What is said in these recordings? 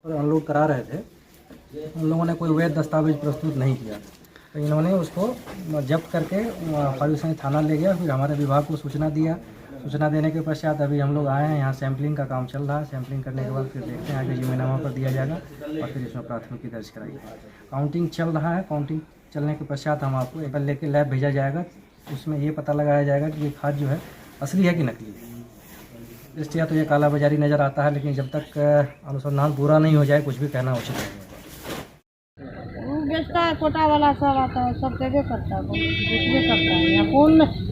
Unload करा रहे थे, उन लोगों ने कोई वैध दस्तावेज प्रस्तुत नहीं किया, तो इन्होंने उसको जब्त करके फारबिसगंज थाना ले गया। फिर हमारे विभाग को सूचना दिया। सूचना देने के पश्चात अभी हम लोग आए हैं, यहाँ सैंपलिंग का काम चल रहा है। सैंपलिंग करने के बाद फिर देखते हैं आगे जिम्मेनामा पर दिया जाएगा और फिर इसमें प्राथमिकी दर्ज कराई जाएगी। काउंटिंग चल रहा है, काउंटिंग चलने के पश्चात हम आपको एक बार लेके लैब भेजा जाएगा। उसमें ये पता लगाया जाएगा कि ये खाद जो है असली है कि नकली है। दृष्टिया तो ये कालाबाजारी नज़र आता है, लेकिन जब तक अनुसंधान पूरा नहीं हो जाए कुछ भी कहना उचित नहीं है। वो बेचता है, छोटा वाला सब आता है, सब देवे करता है, बेचवे करता है। यहाँ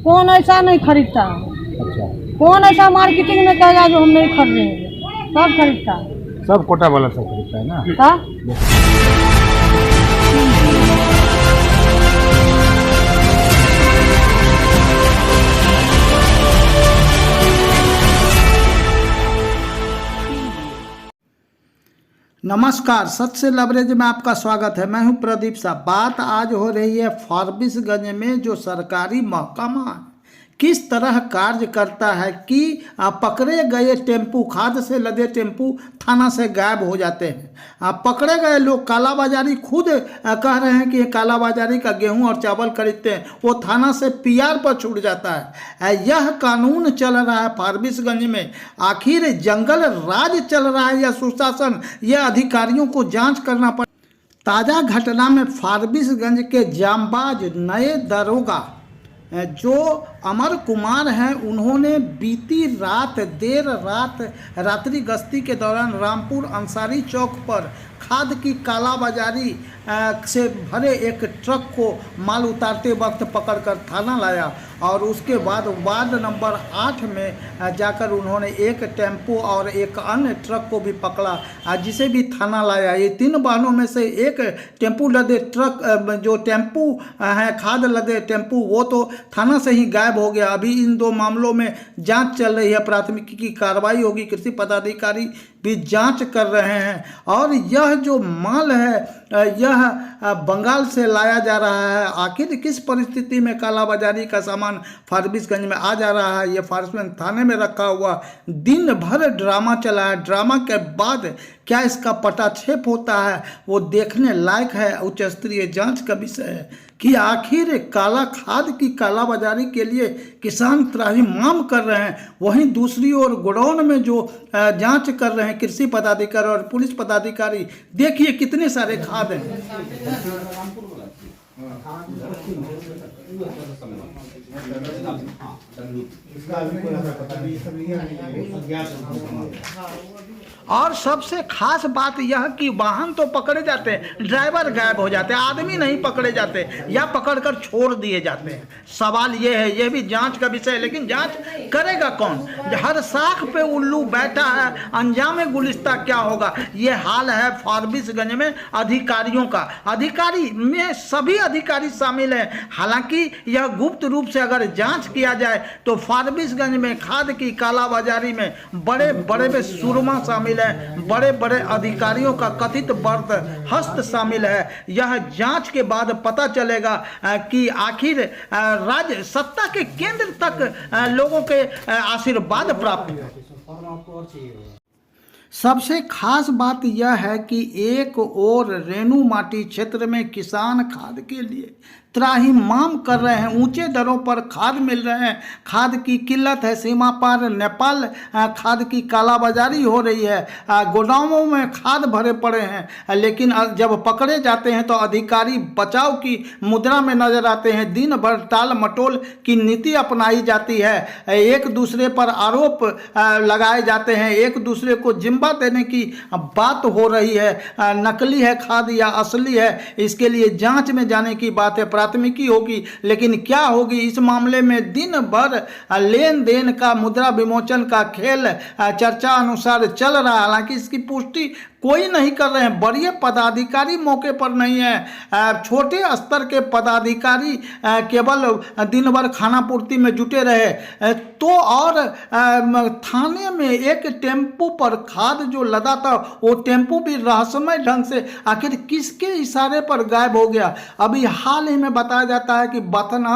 कौन ऐसा नहीं खरीदता है? अच्छा, कौन ऐसा मार्केटिंग में कहेगा जो हम नहीं खरीदेंगे? सब खरीदता है, सब कोटा वाला सब खरीदता है ना। हाँ? नमस्कार, सत से लवरेज में आपका स्वागत है। मैं हूं प्रदीप साहब। बात आज हो रही है फारबिसगंज में जो सरकारी महकमा किस तरह कार्य करता है कि पकड़े गए टेम्पू, खाद से लदे टेम्पू थाना से गायब हो जाते हैं। पकड़े गए लोग कालाबाजारी खुद कह रहे हैं कि कालाबाजारी का गेहूं और चावल खरीदते हैं, वो थाना से पीआर पर छूट जाता है। यह कानून चल रहा है फारबिसगंज में। आखिर जंगल राज चल रहा है या सुशासन, यह अधिकारियों को जांच करना पड़ेगा। ताज़ा घटना में फारबिसगंज के जांबाज नए दरोगा जो अमर कुमार हैं, उन्होंने बीती रात देर रात रात्रि गश्ती के दौरान रामपुर अंसारी चौक पर खाद की कालाबाजारी से भरे एक ट्रक को माल उतारते वक्त पकड़कर थाना लाया और उसके बाद वार्ड नंबर 8 में जाकर उन्होंने एक टेम्पो और एक अन्य ट्रक को भी पकड़ा, जिसे भी थाना लाया। ये 3 वाहनों में से एक टेम्पू लदे ट्रक, जो टेम्पू है खाद लदे टेम्पू, वो तो थाना से ही गायब हो गया। अभी इन 2 मामलों में जांच चल रही है, प्राथमिकी की कार्रवाई होगी। कृषि पदाधिकारी भी जांच कर रहे हैं और यह जो माल है यह बंगाल से लाया जा रहा है। आखिर किस परिस्थिति में कालाबाजारी का सामान फारबिसगंज में आ जा रहा है, ये फारबिसगंज थाने में रखा हुआ दिन भर ड्रामा चला है। ड्रामा के बाद क्या इसका पटाक्षेप होता है, वो देखने लायक है। उच्च स्तरीय जांच का विषय है कि आखिर काला खाद की कालाबाजारी के लिए किसान त्राहिमाम कर रहे हैं, वहीं दूसरी ओर गोडाउन में जो जांच कर रहे हैं कृषि पदाधिकारी और पुलिस पदाधिकारी, देखिए कितने सारे खाद हैं। और सबसे खास बात यह कि वाहन तो पकड़े जाते हैं, ड्राइवर गायब हो जाते हैं, आदमी नहीं पकड़े जाते या पकड़कर छोड़ दिए जाते हैं। सवाल यह है, यह भी जांच का विषय है, लेकिन जांच करेगा कौन? हर साख पे उल्लू बैठा है, अंजाम गुलिस्ता क्या होगा? यह हाल है फारबिसगंज में अधिकारियों का। अधिकारी में सभी अधिकारी शामिल हैं। हालांकि यह गुप्त रूप से अगर जांच किया जाए तो फारबिसगंज में खाद की कालाबाजारी में बड़े बड़े सुरमा शामिल है, बड़े बड़े अधिकारियों का कथित बर्द हस्त शामिल है। यह जांच के बाद पता चलेगा कि आखिर राज्य सत्ता के केंद्र तक लोगों के आशीर्वाद प्राप्त है। सबसे खास बात यह है कि एक और रेणु माटी क्षेत्र में किसान खाद के लिए त्राहिमाम कर रहे हैं। ऊंचे दरों पर खाद मिल रहे हैं, खाद की किल्लत है। सीमा पार नेपाल खाद की कालाबाजारी हो रही है। गोदामों में खाद भरे पड़े हैं, लेकिन जब पकड़े जाते हैं तो अधिकारी बचाव की मुद्रा में नजर आते हैं। दिन भर टाल मटोल की नीति अपनाई जाती है, एक दूसरे पर आरोप लगाए जाते हैं, एक दूसरे को जिम्मा देने की बात हो रही है। नकली है खाद या असली है, इसके लिए जांच में जाने की बात है, प्राथमिकी होगी। लेकिन क्या होगी इस मामले में? दिन भर लेन देन का, मुद्रा विमोचन का खेल चर्चा अनुसार चल रहा है। हालांकि इसकी पुष्टि कोई नहीं कर रहे हैं। बड़े पदाधिकारी मौके पर नहीं है, छोटे स्तर के पदाधिकारी केवल दिन भर खाना पूर्ति में जुटे रहे। तो और थाने में एक टेम्पू पर खाद जो लदा था, वो टेम्पू भी रहस्यमय ढंग से आखिर किसके इशारे पर गायब हो गया? अभी हाल ही में बताया जाता है कि बथना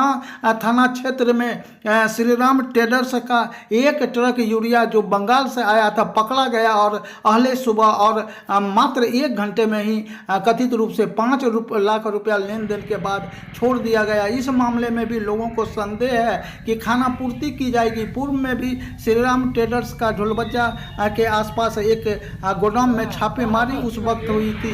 थाना क्षेत्र में श्रीराम ट्रेडर्स का एक ट्रक यूरिया जो बंगाल से आया था पकड़ा गया और अहले सुबह और मात्र 1 घंटे में ही कथित रूप से 5 लाख रुपया लेन देन के बाद छोड़ दिया गया। इस मामले में भी लोगों को संदेह है कि खाना पूर्ति की जाएगी। पूर्व में भी श्रीराम ट्रेडर्स का ढोलबज्जा के आसपास एक गोदाम में छापेमारी उस वक्त हुई थी,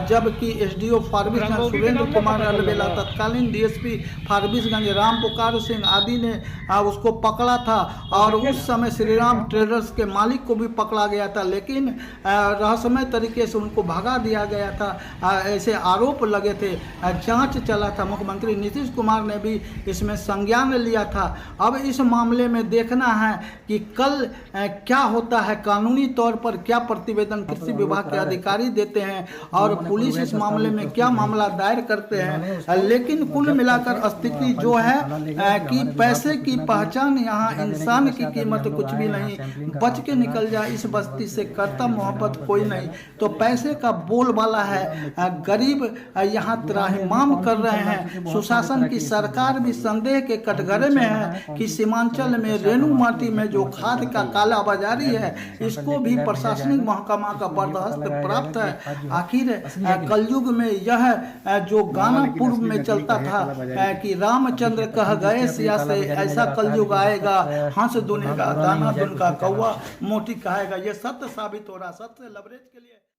जबकि एसडीओ फारबिसगंज सुरेंद्र कुमार अलबेला, तत्कालीन डीएसपी फारबिसगंज राम पुकार सिंह आदि ने उसको पकड़ा था और उस समय श्रीराम ट्रेडर्स के मालिक को भी पकड़ा गया था, लेकिन रहस्यमय तरीके से उनको भगा दिया गया था। ऐसे आरोप लगे थे, जांच चला था। मुख्यमंत्री नीतीश कुमार ने भी इसमें संज्ञान लिया था। अब इस मामले में देखना है कि कल क्या होता है, कानूनी तौर पर क्या प्रतिवेदन कृषि विभाग के अधिकारी देते हैं और पुलिस इस मामले में क्या मामला दायर करते हैं। लेकिन कुल मिलाकर स्थिति जो है कि पैसे की पहचान, यहाँ इंसान की कीमत कुछ भी नहीं, बच के निकल जाए इस बस्ती से करता मोहब्बत कोई नहीं। तो पैसे का बोलबाला है, गरीब यहाँ त्राहिमाम कर रहे हैं। सुशासन की सरकार भी संदेह के कटघरे में है कि सीमांचल में रेणु माटी में जो खाद का कालाबाजारी है, इसको भी प्रशासनिक महकमा का बर्दाश्त प्राप्त है। आखिर कलयुग में यह जो गाना पूर्व में चलता था कि रामचंद्र कह गए सिया से, ऐसा कलयुग आएगा, हंस दुनेगा दाना दुन का कौवा मोटी कहेगा। ये सत्य साबित हो रहा। सत्य लवरेज के लिए